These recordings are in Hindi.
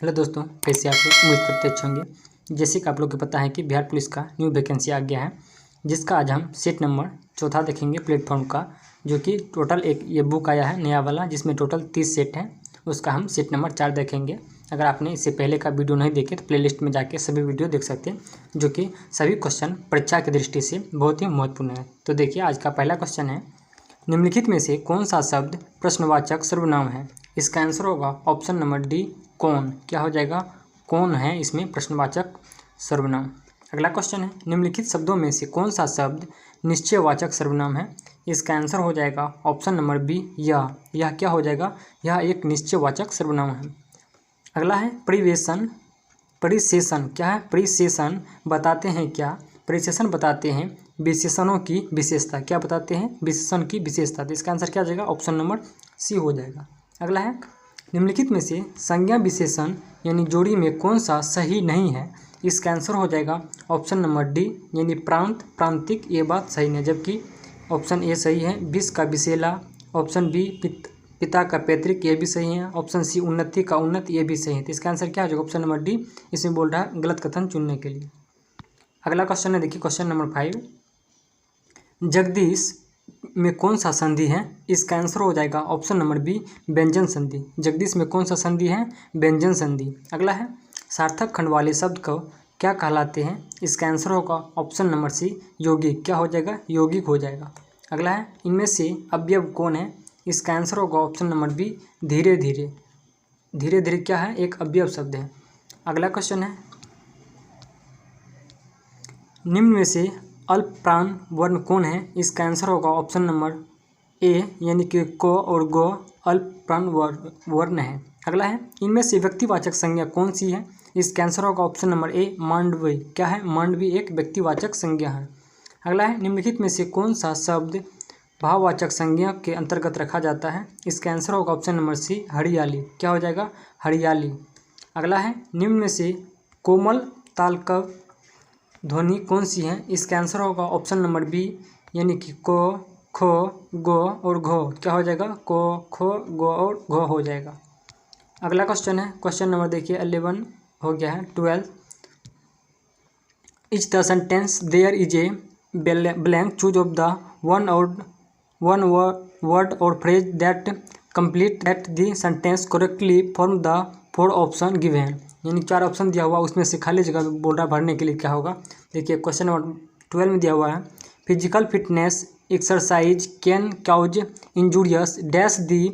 हेलो दोस्तों, कैसे आप लोग? उम्मीद करते अच्छे होंगे। जैसे कि आप लोग को पता है कि बिहार पुलिस का न्यू वैकेंसी आ गया है, जिसका आज हम सेट नंबर 4 देखेंगे प्लेटफॉर्म का, जो कि टोटल एक ये बुक आया है नया वाला, जिसमें टोटल 30 सेट हैं। उसका हम सेट नंबर 4 देखेंगे। अगर आपने इससे पहले का वीडियो नहीं देखे तो प्लेलिस्ट में जाके सभी वीडियो देख सकते हैं, जो कि सभी क्वेश्चन परीक्षा की दृष्टि से बहुत ही महत्वपूर्ण है। तो देखिए, आज का पहला क्वेश्चन है, निम्नलिखित में से कौन सा शब्द प्रश्नवाचक सर्वनाम है? इसका आंसर होगा ऑप्शन नंबर डी, कौन। क्या हो जाएगा? कौन है इसमें प्रश्नवाचक सर्वनाम। अगला क्वेश्चन है, निम्नलिखित शब्दों में से कौन सा शब्द निश्चयवाचक सर्वनाम है? इसका आंसर हो जाएगा ऑप्शन नंबर बी, यह। यह क्या हो जाएगा? यह एक निश्चयवाचक सर्वनाम है। अगला है परिवेशन। परिशेषण क्या है? परिशेषण बताते हैं क्या? परिशेषण बताते हैं विशेषणों की विशेषता। क्या बताते हैं? विशेषण की विशेषता। तो इसका आंसर क्या हो जाएगा? ऑप्शन नंबर सी हो जाएगा। अगला है, निम्नलिखित में से संज्ञा विशेषण यानी जोड़ी में कौन सा सही नहीं है? इसका आंसर हो जाएगा ऑप्शन नंबर डी, यानी प्रांत, प्रांतिक। ये बात सही नहीं, जबकि ऑप्शन ए सही है। विष का विषेला। ऑप्शन बी पिता का पैतृक, ये भी सही है। ऑप्शन सी उन्नति का उन्नत, ये भी सही है। तो इसका आंसर क्या हो जाएगा? Option number D. इसमें बोल रहा है गलत कथन चुनने के लिए। अगला क्वेश्चन है, देखिए क्वेश्चन नंबर 5, जगदीश में कौन सा संधि है? इसका आंसर हो जाएगा ऑप्शन नंबर बी, व्यंजन संधि। जगदीश में कौन सा संधि है? व्यंजन संधि। अगला है, सार्थक खंड वाले शब्द को क्या कहलाते हैं? इसका आंसर होगा ऑप्शन नंबर सी, यौगिक। क्या हो जाएगा? यौगिक हो जाएगा। अगला है, इनमें से अवयव कौन है? इसका आंसर होगा ऑप्शन नंबर बी, धीरे धीरे। धीरे धीरे क्या है? एक अवयव शब्द है। अगला क्वेश्चन है, निम्न में से अल्प प्राण वर्ण कौन है? इसका आंसर होगा ऑप्शन नंबर ए, यानी कि को और गो अल्प प्राण वर्ण है। अगला है, इनमें से व्यक्तिवाचक संज्ञा कौन सी है? इसका आंसर होगा ऑप्शन नंबर ए, मांडवी। क्या है? मांडवी एक व्यक्तिवाचक संज्ञा है। अगला है, निम्नलिखित में से कौन सा शब्द भाववाचक संज्ञा के अंतर्गत रखा जाता है? इसका आंसर होगा ऑप्शन नंबर सी, हरियाली। क्या हो जाएगा? हरियाली। अगला है, निम्न में से कोमल तालकव ध्वनि कौन सी है? इसका आंसर होगा ऑप्शन नंबर बी, यानी कि को, खो, गो और घो। क्या हो जाएगा? को, खो, गो और घो हो जाएगा। अगला क्वेश्चन है, क्वेश्चन नंबर देखिए 11 हो गया है। 12, is the sentence there is a blank, choose of the one word और phrase that complete that the sentence correctly from the 4 option given. यानी 4 ऑप्शन दिया हुआ, उसमें से खाली जगह बोल रहा भरने के लिए क्या होगा। देखिए क्वेश्चन नंबर 12 में दिया हुआ है, physical fitness exercise can cause injurious dash the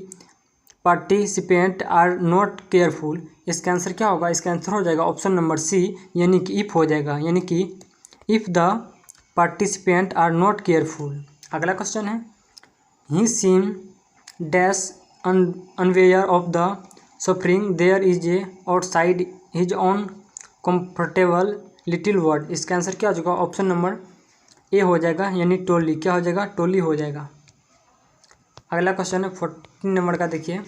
participant are not careful. इसका आंसर क्या होगा? इसका आंसर हो जाएगा ऑप्शन नंबर सी, यानी कि इफ़ हो जाएगा, यानी कि if the participant are not careful. अगला क्वेश्चन है, he seem dash unaware of the suffering there is a outside his uncomfortable little word. इसका आंसर क्या हो जाएगा? ऑप्शन नंबर ए हो जाएगा, यानी टोली। क्या हो जाएगा? टोली हो जाएगा। अगला क्वेश्चन है 14 नंबर का, देखिए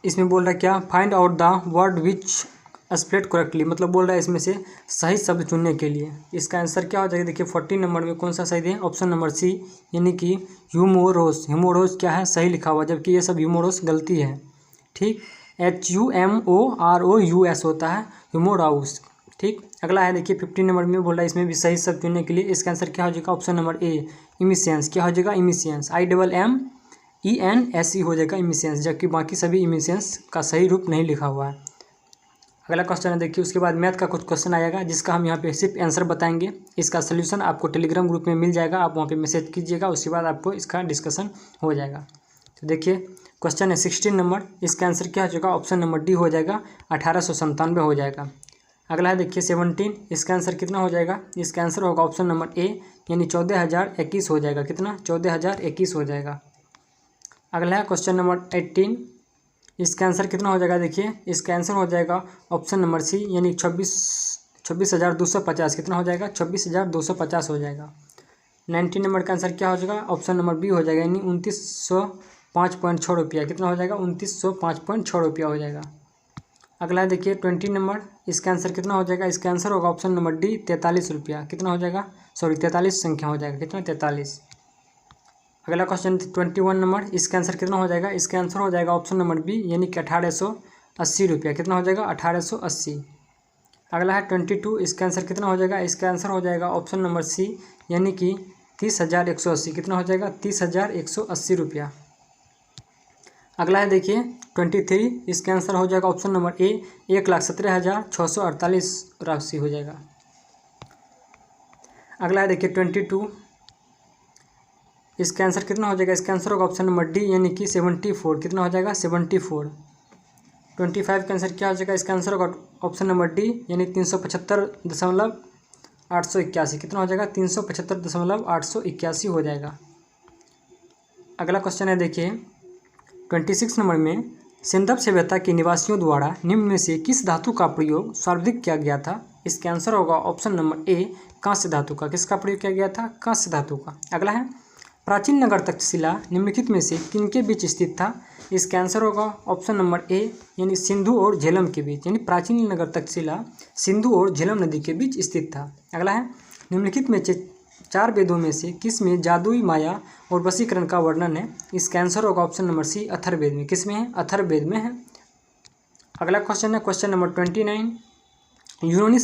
इसमें बोल रहा है क्या, find out the word which split correctly. मतलब बोल रहा है इसमें से सही शब्द चुनने के लिए। इसका आंसर क्या हो जाएगा? देखिए 14 नंबर में कौन सा सही है? ऑप्शन नंबर सी, यानी कि ह्यूमोरोस। ह्यूमोरोस क्या है? सही लिखा हुआ, जबकि ये सब ह्यूमोरोस गलती है। ठीक, HUMOROUS होता है ह्यूमोराउस। ठीक, अगला है देखिए 15 नंबर में बोल रहा है इसमें भी सही शब्द चुनने के लिए। इसका आंसर क्या हो जाएगा? Option number A, emissions. क्या हो जाएगा? इमिशंस। IMMENSE हो जाएगा, इमिशंस, जबकि बाकी सभी इमिशंस का सही रूप नहीं लिखा हुआ है। अगला क्वेश्चन है, देखिए उसके बाद मैथ का कुछ क्वेश्चन आएगा, जिसका हम यहाँ पे सिर्फ आंसर बताएंगे। इसका सोल्यूशन आपको टेलीग्राम ग्रुप में मिल जाएगा, आप वहाँ पे मैसेज कीजिएगा, उसके बाद आपको इसका डिस्कशन हो जाएगा। तो देखिए क्वेश्चन है 16 नंबर, इसका आंसर क्या हो जाएगा? ऑप्शन नंबर डी हो जाएगा, 1897 हो जाएगा। अगला है देखिए 17, इसका आंसर कितना हो जाएगा? इसका आंसर होगा ऑप्शन नंबर ए, यानी 14,021 हो जाएगा। कितना? 14,021 हो जाएगा। अगला है क्वेश्चन नंबर 18, इसका आंसर कितना हो जाएगा? देखिए इसका आंसर हो जाएगा ऑप्शन नंबर सी, यानी 26,250। कितना हो जाएगा? 26,250 हो जाएगा। 19 नंबर का आंसर क्या हो जाएगा? ऑप्शन नंबर बी हो जाएगा, यानी 2905.6 रुपया। कितना हो जाएगा? 2905.6 रुपया हो जाएगा। अगला है देखिए 20 नंबर, इसका आंसर कितना हो जाएगा? इसका आंसर होगा ऑप्शन नंबर डी, 43 रुपया। कितना हो जाएगा? सॉरी 43 संख्या हो जाएगा। कितना? 43। अगला क्वेश्चन 21 नंबर, इसका आंसर कितना हो जाएगा? इसका आंसर हो जाएगा ऑप्शन नंबर बी, यानी कि 1880 रुपया। कितना हो जाएगा? 1880। अगला है 22, इसका आंसर कितना हो जाएगा? इसका आंसर हो जाएगा ऑप्शन नंबर सी, यानी कि 30,180। कितना हो जाएगा? 30,180 रुपया। अगला है देखिए 23, इसका आंसर हो जाएगा ऑप्शन नंबर ए, 1,17,648 राशि हो जाएगा। अगला है देखिए 22, इसका आंसर कितना हो जाएगा? इसका आंसर होगा ऑप्शन नंबर डी, यानी कि 74। कितना हो जाएगा? 74। 25 का आंसर क्या हो जाएगा? इसका आंसर होगा ऑप्शन नंबर डी, यानी 375.881। कितना हो जाएगा? 375.881 हो जाएगा। अगला क्वेश्चन है देखिए 26 नंबर में, सिंधव सभ्यता के निवासियों द्वारा निम्न में से किस धातु का प्रयोग सर्वाधिक किया गया था? इसका आंसर होगा ऑप्शन नंबर ए, कांस्य धातु का। किसका प्रयोग किया गया था? कांस्य धातु का। अगला है, प्राचीन नगर तक्षशिला निम्नलिखित में से किनके बीच स्थित था? इसका आंसर होगा ऑप्शन नंबर ए, यानी सिंधु और झेलम के बीच, यानी प्राचीन नगर तक्षशिला सिंधु और झेलम नदी के बीच स्थित था। अगला है, निम्नलिखित में से 4 वेदों में से किस में जादुई माया और वशीकरण का वर्णन है? इसका आंसर होगा ऑप्शन नंबर सी, अथर्ववेद में। किस में है? अथर्ववेद में है। अगला क्वेश्चन है क्वेश्चन नंबर 29, यूनानी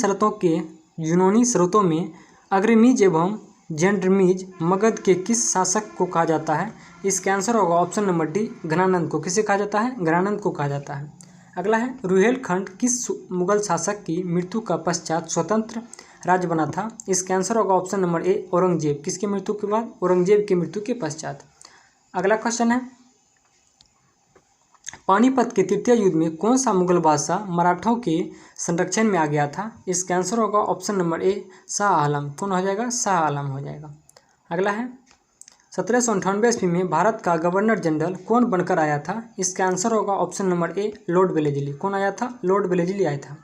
स्रोतों में अग्रमीज एवं जेंड्रमीज मगध के किस शासक को कहा जाता है? इसका आंसर होगा ऑप्शन नंबर डी, घनानंद को। किसे कहा जाता है? घनानंद को कहा जाता है। अगला है, रुहेलखंड किस मुगल शासक की मृत्यु का पश्चात स्वतंत्र राज्य बना था? इसका आंसर होगा ऑप्शन नंबर ए, औरंगजेब। किसकी मृत्यु के बाद? औरंगजेब की मृत्यु के पश्चात। अगला क्वेश्चन है, पानीपत के तृतीय युद्ध में कौन सा मुगल बादशाह मराठों के संरक्षण में आ गया था? इसका आंसर होगा option number A, Shah Alam. कौन हो जाएगा? शाह आलम हो जाएगा। अगला है, 1798 ईस्वी में भारत का गवर्नर जनरल कौन बनकर आया था? इसका आंसर होगा option number A, Lord Wellesley. कौन आया था? लॉर्ड वेलेस्ली आया था।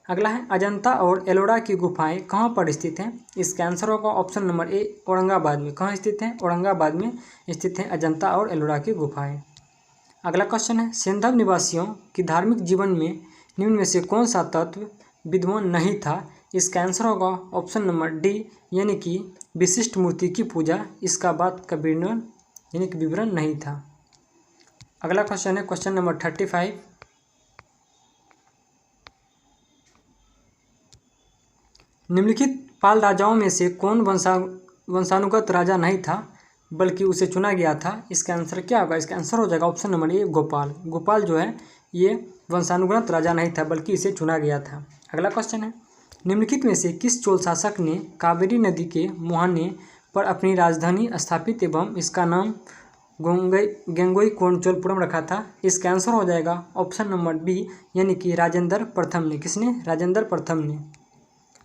अगला है, अजंता और एलोरा की गुफाएं कहाँ पर स्थित हैं? इसका आंसर होगा ऑप्शन नंबर ए, औरंगाबाद में। कहाँ स्थित हैं? औरंगाबाद में स्थित हैं अजंता और एलोरा की गुफाएं। अगला क्वेश्चन है, सिंधव निवासियों की धार्मिक जीवन में निम्न में से कौन सा तत्व विद्यमान नहीं था? इसका आंसर होगा ऑप्शन नंबर डी, यानी कि विशिष्ट मूर्ति की पूजा। इसका बात का विवरण यानी कि विवरण नहीं था। अगला क्वेश्चन है क्वेश्चन नंबर 35, निम्नलिखित पाल राजाओं में से कौन वंशानुगत राजा नहीं था बल्कि उसे चुना गया था? इसका आंसर क्या होगा? इसका आंसर हो जाएगा option number A, Gopal. Gopal जो है ये वंशानुगत राजा नहीं था बल्कि इसे चुना गया था। अगला क्वेश्चन है, निम्नलिखित में से किस चोल शासक ने कावेरी नदी के मुहाने पर अपनी राजधानी स्थापित एवं इसका नाम गेंगोईकोंडचोलपुरम रखा था? इसका आंसर हो जाएगा ऑप्शन नंबर बी, यानी कि राजेंद्र प्रथम ने। किसने? राजेंद्र प्रथम ने।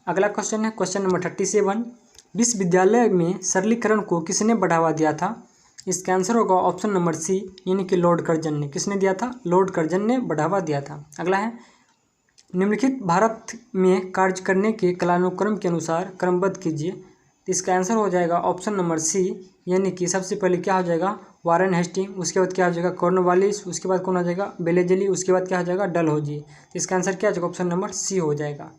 अगला क्वेश्चन है क्वेश्चन नंबर 37, विश्वविद्यालय में सरलीकरण को किसने बढ़ावा दिया था? इसका आंसर होगा ऑप्शन नंबर सी, यानी कि लॉर्ड कर्जन ने। किसने दिया था? लॉर्ड कर्जन ने बढ़ावा दिया था। अगला है, निम्नलिखित भारत में कार्य करने के कालानुक्रम के अनुसार क्रमबद्ध कीजिए। इसका आंसर हो जाएगा ऑप्शन नंबर सी, यानी कि सबसे पहले क्या हो जाएगा? वारेन हेस्टिंग, उसके बाद क्या हो जाएगा? कॉर्नवालिस, उसके बाद कौन हो जाएगा? वेलेस्ली, उसके बाद क्या हो जाएगा? डलहौजी। तो इसका आंसर क्या हो जाएगा? ऑप्शन नंबर सी हो जाएगा।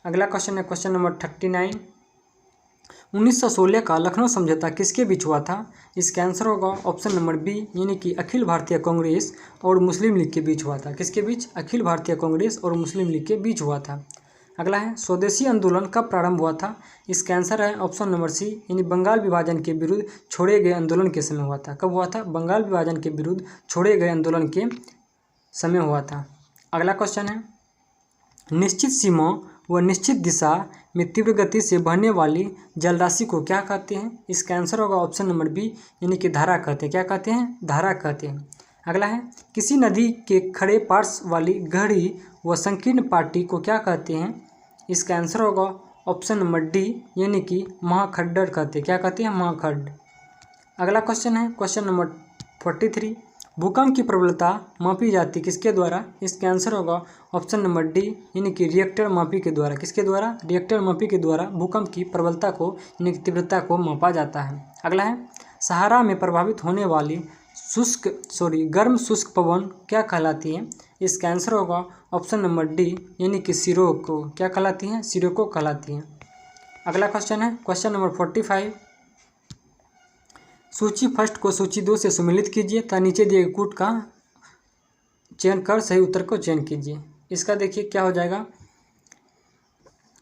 अगला क्वेश्चन है क्वेश्चन नंबर 39, 1916 का लखनऊ समझौता किसके बीच हुआ था? इसका आंसर होगा ऑप्शन नंबर बी, यानी कि अखिल भारतीय कांग्रेस और मुस्लिम लीग के बीच हुआ था। किसके बीच? अखिल भारतीय कांग्रेस और मुस्लिम लीग के बीच हुआ था। अगला है, स्वदेशी आंदोलन कब प्रारंभ हुआ था? इसका आंसर है ऑप्शन नंबर सी, यानी बंगाल विभाजन के विरुद्ध छोड़े गए आंदोलन के समय हुआ था। कब हुआ था? बंगाल विभाजन के विरुद्ध छोड़े गए आंदोलन के समय हुआ था। अगला क्वेश्चन है, निश्चित सीमा व निश्चित दिशा में तीव्र गति से बहने वाली जलराशि को क्या कहते हैं? इसका आंसर होगा ऑप्शन नंबर बी, यानी कि धारा कहते हैं। क्या कहते हैं? धारा कहते हैं। अगला है, किसी नदी के खड़े पार्श्व वाली गहरी व संकीर्ण पाटी को क्या कहते हैं? इसका आंसर होगा ऑप्शन नंबर डी, यानी कि महाखड्डर कहते हैं। क्या कहते हैं? महाखड्ड। अगला क्वेश्चन है क्वेश्चन नंबर 43, भूकंप की प्रबलता मापी जाती किसके द्वारा? इसका आंसर होगा ऑप्शन नंबर डी, यानी कि रिएक्टर मापी के द्वारा। किसके द्वारा? रिएक्टर मापी के द्वारा भूकंप की प्रबलता को यानी कि तीव्रता को मापा जाता है। अगला है, सहारा में प्रभावित होने वाली गर्म शुष्क पवन क्या कहलाती है? इसका आंसर होगा ऑप्शन नंबर डी, यानी कि सिरोको। क्या कहलाती हैं? सिरोको कहलाती हैं। अगला क्वेश्चन है क्वेश्चन नंबर 45, सूची फर्स्ट को सूची 2 से सम्मिलित कीजिए तथा नीचे दिए कूट का चयन कर सही उत्तर को चयन कीजिए। इसका देखिए क्या हो जाएगा,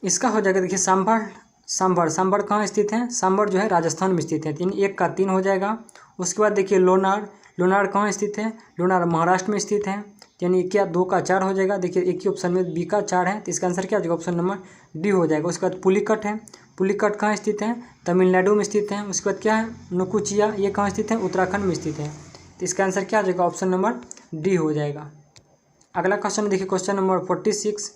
इसका हो जाएगा देखिए सांभर। सांभर कहाँ स्थित है? सांभर जो है राजस्थान में स्थित है, 1 का 3 हो जाएगा। उसके बाद देखिए लोनार कहाँ स्थित है? लोनार महाराष्ट्र में स्थित है, यानी क्या 2 का 4 हो जाएगा। देखिए एक ही ऑप्शन में बी का 4 है, तो इसका आंसर क्या हो जाएगा? ऑप्शन नंबर डी हो जाएगा। उसके बाद पुलिकट है, पुलिकट कहाँ स्थित है? तमिलनाडु में स्थित है। उसके बाद क्या है? नुकुचिया, ये कहाँ स्थित है? उत्तराखंड में स्थित है, तो इसका आंसर क्या हो जाएगा? ऑप्शन नंबर डी हो जाएगा। अगला क्वेश्चन देखिए, क्वेश्चन नंबर 46,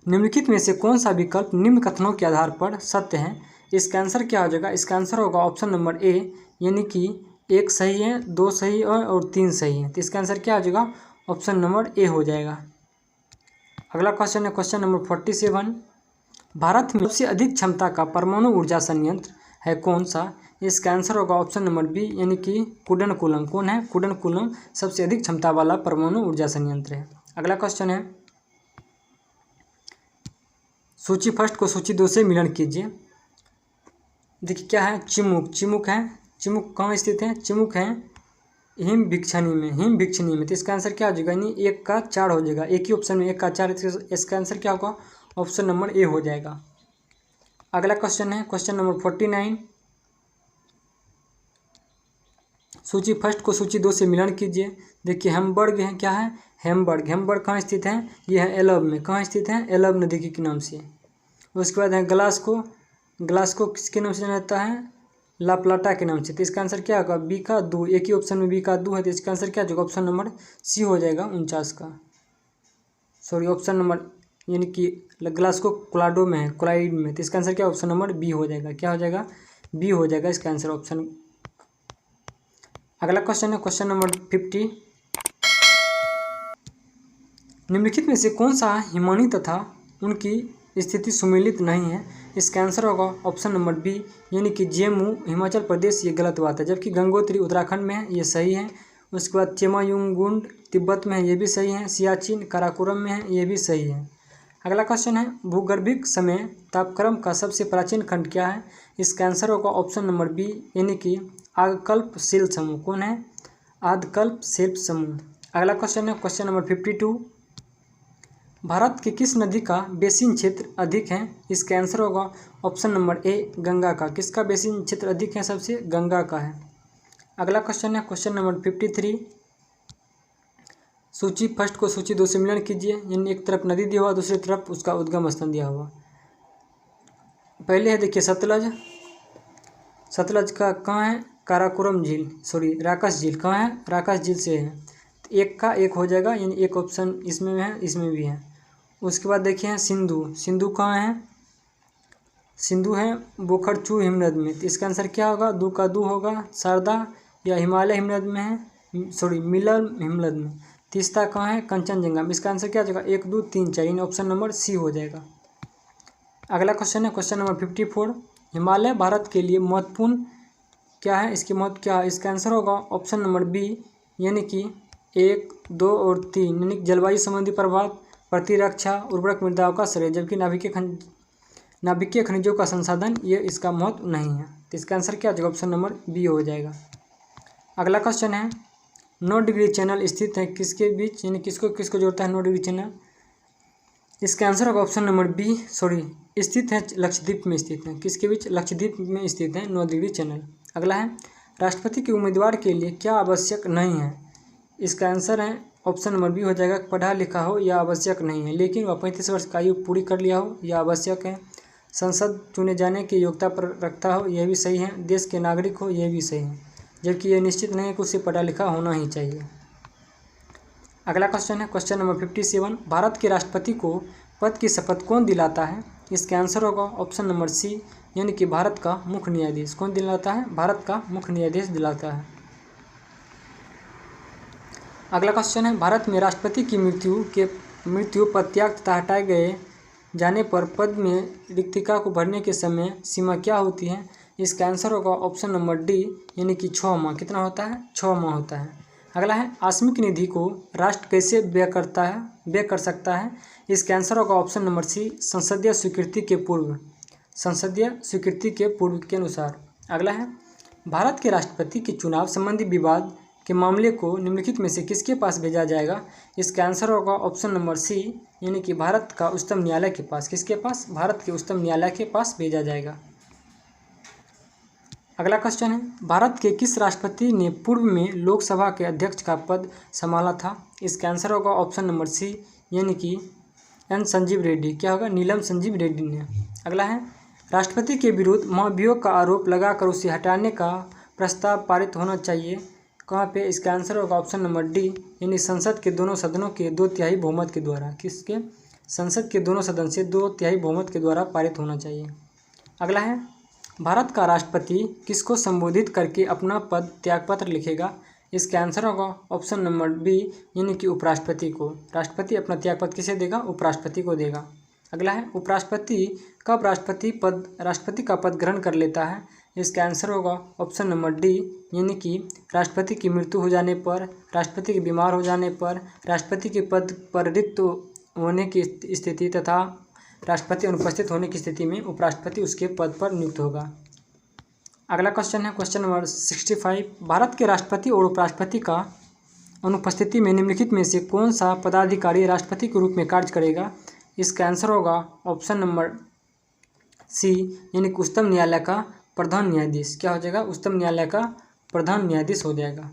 निम्नलिखित में से कौन सा विकल्प निम्न कथनों के आधार पर सत्य है? इसका आंसर क्या हो जाएगा? इसका आंसर होगा ऑप्शन नंबर ए, यानी कि 1 सही है, 2 सही है और 3 सही है, तो इसका आंसर क्या हो जाएगा? ऑप्शन नंबर ए हो जाएगा। अगला क्वेश्चन है क्वेश्चन नंबर 47, भारत में सबसे अधिक क्षमता का परमाणु ऊर्जा संयंत्र है कौन सा? इसका आंसर होगा ऑप्शन नंबर बी, यानी कि कुडनकुलम। कौन है? कुडनकुलम सबसे अधिक क्षमता वाला परमाणु ऊर्जा संयंत्र है। अगला क्वेश्चन है, सूची फर्स्ट को सूची 2 से मिलन कीजिए। देखिए क्या है? चिमुक है। चिमुक कहाँ स्थित है? चिमुक है हिम भिक्षणी में, तो इसका आंसर क्या हो जाएगा? यानी 1 का 4 हो जाएगा। एक ही ऑप्शन में 1 का 4 है, इसका आंसर क्या होगा? ऑप्शन नंबर ए हो जाएगा। अगला क्वेश्चन है क्वेश्चन नंबर 49, सूची फर्स्ट को सूची 2 से मिलन कीजिए। देखिए हेमबर्ग है, क्या है? हेमबर्ग कहाँ स्थित है? ये है एलब में। कहाँ स्थित है? एलब नदी के नाम से। उसके बाद है ग्लासको किसके नाम से जाना जाता है? ला प्लाटा के नाम से, तो इसका आंसर क्या होगा? बी का 2, एक ही ऑप्शन में बी का 2 है, तो इसका आंसर क्या होगा? ऑप्शन नंबर सी हो जाएगा 49 का। सॉरी, ऑप्शन नंबर यानी कि ग्लासको कोलाडो में है, कोलाइड में, तो इसका आंसर क्या? ऑप्शन नंबर बी हो जाएगा। क्या हो जाएगा? बी हो जाएगा इसका आंसर ऑप्शन। अगला क्वेश्चन है क्वेश्चन नंबर 50, निम्नलिखित में से कौन सा हिमानी तथा उनकी स्थिति सुमेलित नहीं है? इसका आंसर होगा ऑप्शन नंबर बी, यानी कि जेमू हिमाचल प्रदेश, ये गलत बात है, जबकि गंगोत्री उत्तराखंड में है, ये सही है। उसके बाद चेमायुंगुंड तिब्बत में है, ये भी सही है। सियाचिन काराकोरम में है, ये भी सही है। अगला क्वेश्चन है, भूगर्भिक समय तापक्रम का सबसे प्राचीन खंड क्या है? इसका आंसर होगा ऑप्शन नंबर बी, यानी कि आदकल्प शिल्प समूह। कौन है? आदकल्प शिल्प समूह। अगला क्वेश्चन है क्वेश्चन नंबर 52, भारत की किस नदी का बेसिन क्षेत्र अधिक है? इसका आंसर होगा ऑप्शन नंबर ए, गंगा का। किसका बेसिन क्षेत्र अधिक है? सबसे गंगा का है। अगला क्वेश्चन है क्वेश्चन नंबर 53, सूची फर्स्ट को सूची 2 से मिलन कीजिए। यानी एक तरफ नदी दिया हुआ, दूसरी तरफ उसका उद्गम स्थान दिया हुआ। पहले है देखिए सतलज का कहाँ है? काराकोरम झील, सॉरी राकस झील। कहाँ है? राकस झील से है, तो 1 का 1 हो जाएगा, यानी एक ऑप्शन इसमें है, इसमें भी है। उसके बाद देखिए सिंधु कहाँ है? सिंधु है बोखरचू हिमनद में, तो इसका आंसर क्या होगा? 2 का 2 होगा। शारदा या हिमालय हिमनद में है, सॉरी मिलर हिमनद में। तीसरा कहाँ है? कंचनजंगा में। इसका आंसर क्या हो जाएगा? 1 2 3 4, यानी ऑप्शन नंबर सी हो जाएगा। अगला क्वेश्चन है क्वेश्चन नंबर 54, हिमालय भारत के लिए महत्वपूर्ण क्या है? इसकी महत्व क्या है? इसका आंसर होगा ऑप्शन नंबर बी, यानी कि 1 2 और 3, यानी जलवायु संबंधी प्रभाव, प्रतिरक्षा, उर्वरक मृदाओं का श्रेय, जबकि नाभिकीय खनिजों का संसाधन, ये इसका महत्व नहीं है, तो इसका आंसर क्या हो जाएगा? ऑप्शन नंबर बी हो जाएगा। अगला क्वेश्चन है, 9 डिग्री चैनल स्थित है किसके बीच? यानी किसको जोड़ता है 9 डिग्री चैनल? इसका आंसर होगा ऑप्शन नंबर बी, सॉरी स्थित है लक्षद्वीप में स्थित है। किसके बीच? लक्षद्वीप में स्थित है 9 डिग्री चैनल। अगला है, राष्ट्रपति के उम्मीदवार के लिए क्या आवश्यक नहीं है? इसका आंसर है ऑप्शन नंबर बी हो जाएगा, पढ़ा लिखा हो या आवश्यक नहीं है, लेकिन वह 35 वर्ष का आयु पूरी कर लिया हो या आवश्यक है। संसद चुने जाने की योग्यता पर रखता हो, यह भी सही है। देश के नागरिक हो, यह भी सही है, जबकि यह निश्चित नहीं है कि उसे पढ़ा लिखा होना ही चाहिए। अगला क्वेश्चन है क्वेश्चन नंबर 57, भारत के राष्ट्रपति को पद की शपथ कौन दिलाता है? इसका आंसर होगा ऑप्शन नंबर सी, यानी कि भारत का मुख्य न्यायाधीश। कौन दिलाता है? भारत का मुख्य न्यायाधीश दिलाता है। अगला क्वेश्चन है, भारत में राष्ट्रपति की मृत्यु पदत्याग तथा हटाए गए जाने पर पद में रिक्तिका को भरने के समय सीमा क्या होती है? इसका आंसर होगा ऑप्शन नंबर डी, यानी कि 6 माह। कितना होता है? 6 माह होता है। अगला है, आकस्मिक निधि को राष्ट्र कैसे व्यय कर सकता है? इसका आंसर होगा ऑप्शन नंबर सी, संसदीय स्वीकृति के पूर्व के अनुसार। अगला है, भारत के राष्ट्रपति के चुनाव संबंधी विवाद के मामले को निम्नलिखित में से किसके पास भेजा जाएगा? इसका आंसर होगा ऑप्शन नंबर सी, यानी कि भारत का उच्चतम न्यायालय के पास। किसके पास? भारत के उच्चतम न्यायालय के पास भेजा जाएगा। अगला क्वेश्चन है, भारत के किस राष्ट्रपति ने पूर्व में लोकसभा के अध्यक्ष का पद संभाला था? इसका आंसर होगा ऑप्शन नंबर सी, यानी कि एन संजीव रेड्डी। क्या होगा? नीलम संजीव रेड्डी ने। अगला है, राष्ट्रपति के विरुद्ध महाभियोग का आरोप लगाकर उसे हटाने का प्रस्ताव पारित होना चाहिए कहाँ पे? इसका आंसर होगा ऑप्शन नंबर डी, यानी संसद के दोनों सदनों के 2/3 बहुमत के द्वारा। किसके? संसद के दोनों सदन से 2/3 बहुमत के द्वारा पारित होना चाहिए। अगला है, भारत का राष्ट्रपति किसको संबोधित करके अपना पद त्यागपत्र लिखेगा? इसका आंसर होगा ऑप्शन नंबर बी, यानी कि उपराष्ट्रपति को। राष्ट्रपति अपना त्यागपत्र किसे देगा? उपराष्ट्रपति को देगा। अगला है, उपराष्ट्रपति कब राष्ट्रपति का पद ग्रहण कर लेता है? इसका आंसर होगा ऑप्शन नंबर डी, यानी कि राष्ट्रपति की मृत्यु हो जाने पर, राष्ट्रपति के बीमार हो जाने पर, राष्ट्रपति के पद पर रिक्त होने की स्थिति तथा राष्ट्रपति अनुपस्थित होने की स्थिति में उपराष्ट्रपति उसके पद पर नियुक्त होगा। अगला क्वेश्चन है क्वेश्चन नंबर 65। भारत के राष्ट्रपति और उपराष्ट्रपति का अनुपस्थिति में निम्नलिखित में से कौन सा पदाधिकारी राष्ट्रपति के रूप में कार्य करेगा? इसका आंसर होगा ऑप्शन नंबर सी, यानी कि उच्चतम न्यायालय का प्रधान न्यायाधीश। क्या हो जाएगा? उच्चतम न्यायालय का प्रधान न्यायाधीश हो जाएगा।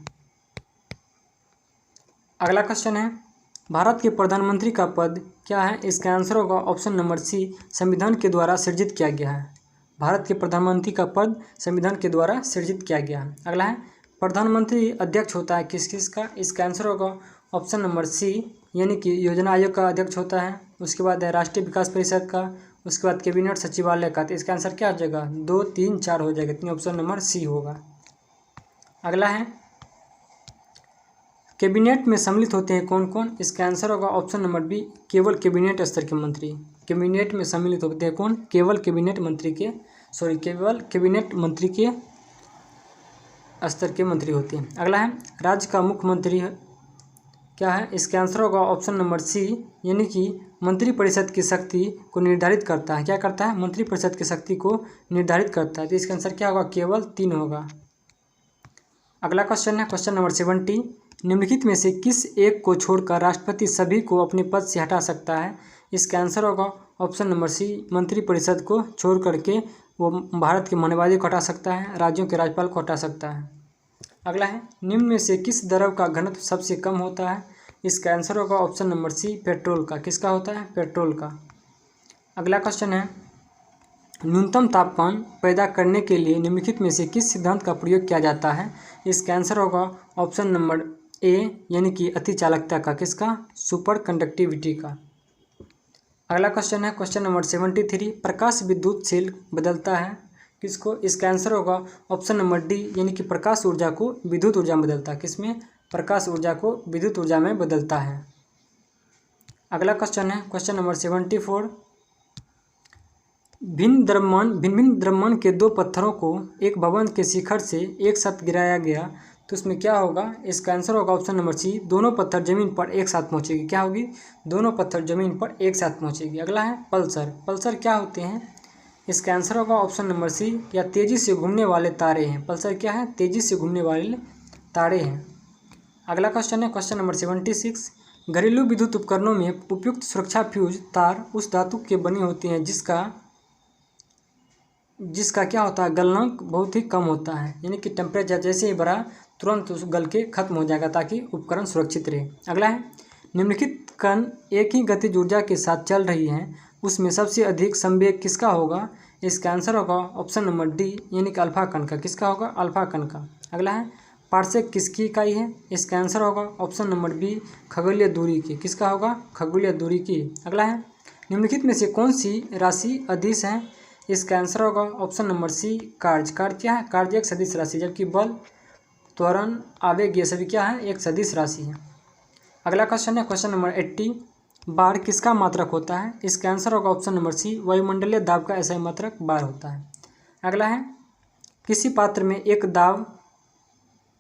अगला क्वेश्चन है, भारत के प्रधानमंत्री का पद क्या है? इसका आंसर होगा ऑप्शन नंबर सी, संविधान के द्वारा सृजित किया गया है। भारत के प्रधानमंत्री का पद संविधान के द्वारा सृजित किया गया है। अगला है, प्रधानमंत्री अध्यक्ष होता है किस किस का? इसका आंसर होगा ऑप्शन नंबर सी, यानी कि योजना आयोग का अध्यक्ष होता है। उसके बाद है राष्ट्रीय विकास परिषद का, उसके बाद कैबिनेट सचिवालय का। तो इसका आंसर क्या हो जाएगा? 2, 3, 4 हो जाएगा। इतनी ऑप्शन नंबर सी होगा। अगला है, कैबिनेट में सम्मिलित होते हैं कौन कौन? इसका आंसर होगा ऑप्शन नंबर बी, केवल कैबिनेट स्तर के मंत्री। कैबिनेट में सम्मिलित होते हैं कौन? केवल कैबिनेट मंत्री के स्तर के मंत्री होते हैं। अगला है, राज्य का मुख्यमंत्री क्या है? इसका आंसर होगा ऑप्शन नंबर सी, यानी कि मंत्रिपरिषद की शक्ति को निर्धारित करता है। क्या करता है? मंत्रिपरिषद की शक्ति को निर्धारित करता है। तो इसका आंसर क्या होगा? केवल 3 होगा। अगला क्वेश्चन है क्वेश्चन नंबर 70। निम्नलिखित में से किस एक को छोड़कर राष्ट्रपति सभी को अपने पद से हटा सकता है? इसका आंसर होगा ऑप्शन नंबर सी, मंत्रिपरिषद को छोड़ करके वो भारत के मान्यवादी को हटा सकता है, राज्यों के राज्यपाल को हटा सकता है। अगला है, निम्न में से किस द्रव का घनत्व सबसे कम होता है? इसका आंसर होगा ऑप्शन नंबर सी, पेट्रोल का। किसका होता है? पेट्रोल का। अगला क्वेश्चन है, न्यूनतम तापमान पैदा करने के लिए निम्नलिखित में से किस सिद्धांत का प्रयोग किया जाता है? इसका आंसर होगा ऑप्शन नंबर ए, यानी कि अतिचालकता का। किसका? सुपर कंडक्टिविटी का। अगला क्वेश्चन है क्वेश्चन नंबर 73। प्रकाश विद्युत सेल बदलता है किसको? इसका आंसर होगा ऑप्शन नंबर डी, यानी कि प्रकाश ऊर्जा को विद्युत ऊर्जा में बदलता है। किसमें? प्रकाश ऊर्जा को विद्युत ऊर्जा में बदलता है। अगला क्वेश्चन है क्वेश्चन नंबर 74। भिन्न द्रव्यमान के 2 पत्थरों को एक भवन के शिखर से एक साथ गिराया गया तो उसमें क्या होगा? इसका आंसर होगा ऑप्शन नंबर सी, दोनों पत्थर जमीन पर एक साथ पहुंचेगी। क्या होगी? दोनों पत्थर जमीन पर एक साथ पहुंचेगी। अगला है, पल्सर क्या होते हैं? इसका आंसर होगा ऑप्शन नंबर सी, या तेजी से घूमने वाले तारे हैं। पल्सर क्या है? तेजी से घूमने वाले तारे हैं। अगला क्वेश्चन है क्वेश्चन नंबर 76। घरेलू विद्युत उपकरणों में उपयुक्त सुरक्षा फ्यूज तार उस धातु के बने होते हैं जिसका क्या होता है? गलनांक बहुत ही कम होता है, यानी कि टेम्परेचर जैसे ही बढ़ा तुरंत उस गल के खत्म हो जाएगा ताकि उपकरण सुरक्षित रहे। अगला है, निम्नलिखित कण एक ही गतिज ऊर्जा के साथ चल रही हैं, उसमें सबसे अधिक संवेग किसका होगा? इसका आंसर होगा ऑप्शन नंबर डी, यानी कि अल्फा कण का। किसका होगा? अल्फा कण का। अगला है, पार्सेक किसकी इकाई है? इसका आंसर होगा ऑप्शन नंबर बी, खगोलीय दूरी की। किसका होगा? खगोलीय दूरी की। अगला है, निम्नलिखित में से कौन सी राशि अदिश है? इसका आंसर होगा ऑप्शन नंबर सी, कार्य। कार्य क्या है? कार्य एक सदिश राशि, जबकि बल, त्वरण, आवेग ये सभी क्या है? एक सदिश राशि है। अगला क्वेश्चन है क्वेश्चन नंबर 80। बार किसका मात्रक होता है? इसका आंसर होगा ऑप्शन नंबर सी, वायुमंडलीय दाब का ऐसा मात्रक बार होता है। अगला है, किसी पात्र में एक दाब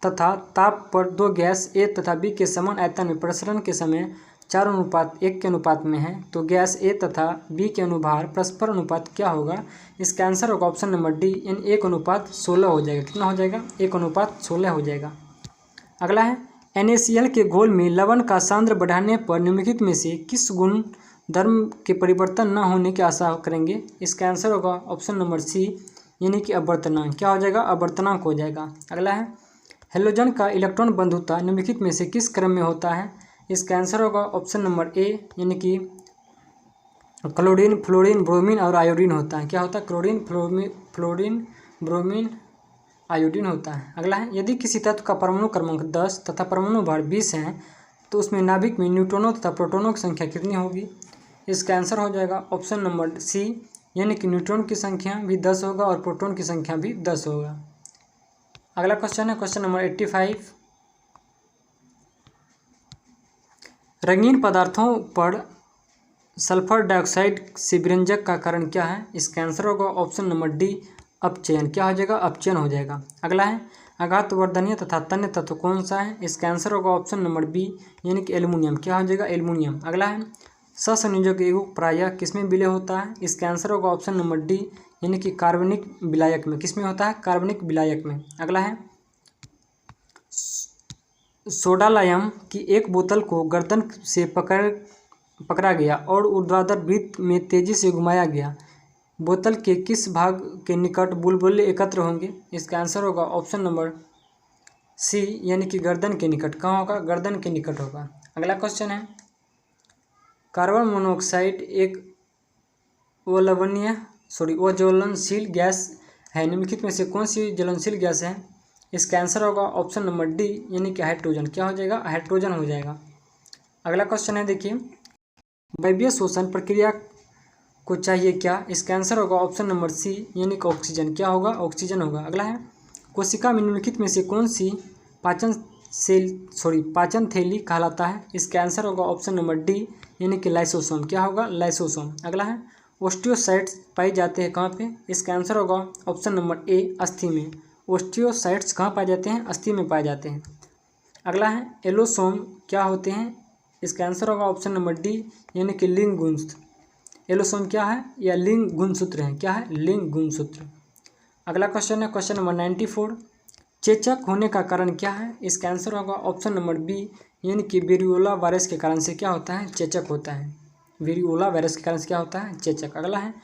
तथा ताप पर 2 गैस ए तथा बी के समान आयतन में प्रसरण के समय 4:1 के अनुपात में है तो गैस ए तथा बी के अनुभार परस्पर अनुपात क्या होगा? इसका आंसर होगा ऑप्शन नंबर डी, यानी 1:16 हो जाएगा। कितना हो जाएगा? 1:16 हो जाएगा। अगला है NaCl के घोल में लवण का सांद्र बढ़ाने पर निम्नलिखित में से किस गुण धर्म के परिवर्तन न होने की आशा करेंगे? इसका आंसर होगा ऑप्शन नंबर सी, यानी कि अवर्तनांक। क्या हो जाएगा? अवर्तनांक हो जाएगा। अगला है हेलोजन का इलेक्ट्रॉन बंधुता निम्नलिखित में से किस क्रम में होता है? इसका आंसर होगा ऑप्शन नंबर ए, यानी कि क्लोरीन, फ्लोरीन, ब्रोमीन और आयोडीन होता है। क्या होता है? क्लोरीन, फ्लोरीन, ब्रोमीन, आयोडीन होता है। अगला है यदि किसी तत्व का परमाणु क्रमांक 10 तथा परमाणु भार 20 है तो उसमें नाभिक में न्यूट्रॉनों तथा प्रोटॉनों की संख्या कितनी होगी? इसका आंसर हो जाएगा ऑप्शन नंबर सी, यानी कि न्यूट्रॉन की संख्या भी 10 होगा और प्रोटॉन की संख्या भी 10 होगा। अगला क्वेश्चन है क्वेश्चन नंबर 85। रंगीन पदार्थों पर सल्फर डाइऑक्साइड से विरंजक का कारण क्या है? इसका आंसर होगा ऑप्शन नंबर डी, अपचयन। क्या हो जाएगा? अपचयन हो जाएगा। अगला है आघातवर्धनीय तथा तन्य तत्व कौन सा है? इसका आंसर होगा ऑप्शन नंबर बी, यानी कि एल्युमिनियम। क्या हो जाएगा? एल्युमिनियम। अगला है सहसंयोजक युग्म प्रायः किसमें विलय होता है? इसका आंसर होगा ऑप्शन नंबर डी, यानी कि कार्बनिक विलायक में। किसमें होता है? कार्बनिक विलायक में। अगला है सोडालायम की एक बोतल को गर्दन से पकड़ा गया और ऊर्ध्वाधर वृत्त में तेजी से घुमाया गया। बोतल के किस भाग के निकट बुलबुले एकत्र होंगे? इसका आंसर होगा ऑप्शन नंबर सी, यानी कि गर्दन के निकट। कहाँ होगा? गर्दन के निकट होगा। अगला क्वेश्चन है कार्बन मोनोऑक्साइड एक अज्वलनशील गैस है। निम्नलिखित में से कौन सी ज्वलनशील गैस है? इसका आंसर होगा ऑप्शन नंबर डी, यानी कि हाइड्रोजन। क्या हो जाएगा? हाइड्रोजन हो जाएगा। अगला क्वेश्चन है देखिए वायवीय शोषण प्रक्रिया को चाहिए क्या? इसका आंसर होगा ऑप्शन नंबर सी, यानी कि ऑक्सीजन। क्या होगा? ऑक्सीजन होगा। अगला है कोशिका में निम्नलिखित में से कौन सी पाचन थैली कहलाता है? इसका आंसर होगा ऑप्शन नंबर डी, यानी कि लाइसोसोम। क्या होगा? लाइसोसोम। अगला है ओस्टियोसाइट्स पाए जाते हैं कहाँ पे? इसका आंसर होगा ऑप्शन नंबर ए, अस्थि में। ओस्टियोसाइट्स कहाँ पाए जाते हैं? अस्थि में पाए जाते हैं। अगला है एलोसोम क्या होते हैं? इसका आंसर होगा ऑप्शन नंबर डी, यानी कि लिंग गुणसूत्र। एलोसोम क्या है? या लिंग गुणसूत्र है। क्या है? लिंग गुणसूत्र। अगला क्वेश्चन है क्वेश्चन नंबर 94। चेचक होने का कारण क्या है? इसका आंसर होगा ऑप्शन नंबर बी, यानी कि वेरियोला वायरस के कारण से क्या होता है? चेचक होता है। वेरियोला वायरस के कारण से क्या होता है? चेचक। अगला है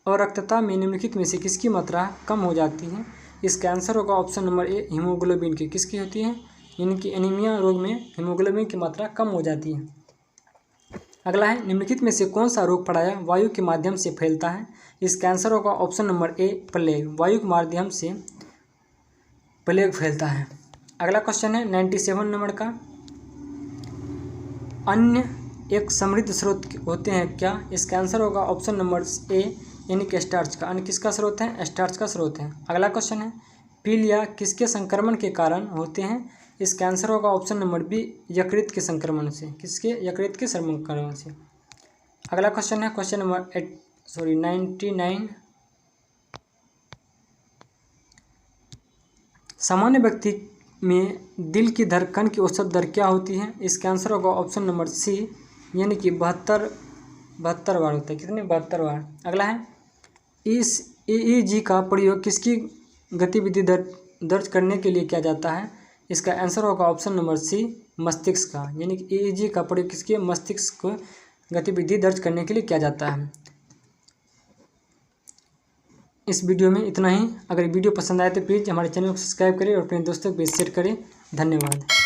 और रक्तता में निम्नलिखित में से किसकी मात्रा कम हो जाती है? इसका आंसर होगा ऑप्शन नंबर ए, हीमोग्लोबिन की। किसकी होती है? यानी कि एनीमिया रोग में हीमोग्लोबिन की मात्रा कम हो जाती है। अगला है निम्नलिखित में से कौन सा रोग प्रायः वायु के माध्यम से फैलता है? इसका आंसर होगा ऑप्शन नंबर ए, प्लेग। वायु के माध्यम से प्लेग फैलता है। अगला क्वेश्चन है 97 नंबर का अन्य एक समृद्ध स्रोत होते हैं क्या? इसका आंसर होगा ऑप्शन नंबर ए, यानी कि स्टार्च का। अन्य किसका स्रोत है? स्टार्च का स्रोत है। अगला क्वेश्चन है पीलिया किसके संक्रमण के कारण होते हैं? इसका आंसर होगा ऑप्शन नंबर बी, यकृत के संक्रमण से। किसके? यकृत के संक्रमण से। अगला क्वेश्चन है क्वेश्चन नंबर 99। सामान्य व्यक्ति में दिल की धड़कन की औसत दर क्या होती है? इसका आंसर होगा ऑप्शन नंबर सी, यानी कि 72 बार होता है। कितने? 72 बार। अगला है इस EEG का प्रयोग किसकी गतिविधि दर्ज करने के लिए किया जाता है? इसका आंसर होगा ऑप्शन नंबर सी, मस्तिष्क का। यानी कि EEG का प्रयोग किसके? मस्तिष्क को गतिविधि दर्ज करने के लिए किया जाता है। इस वीडियो में इतना ही। अगर वीडियो पसंद आए तो प्लीज़ हमारे चैनल को सब्सक्राइब करें और अपने दोस्तों को शेयर करें। धन्यवाद।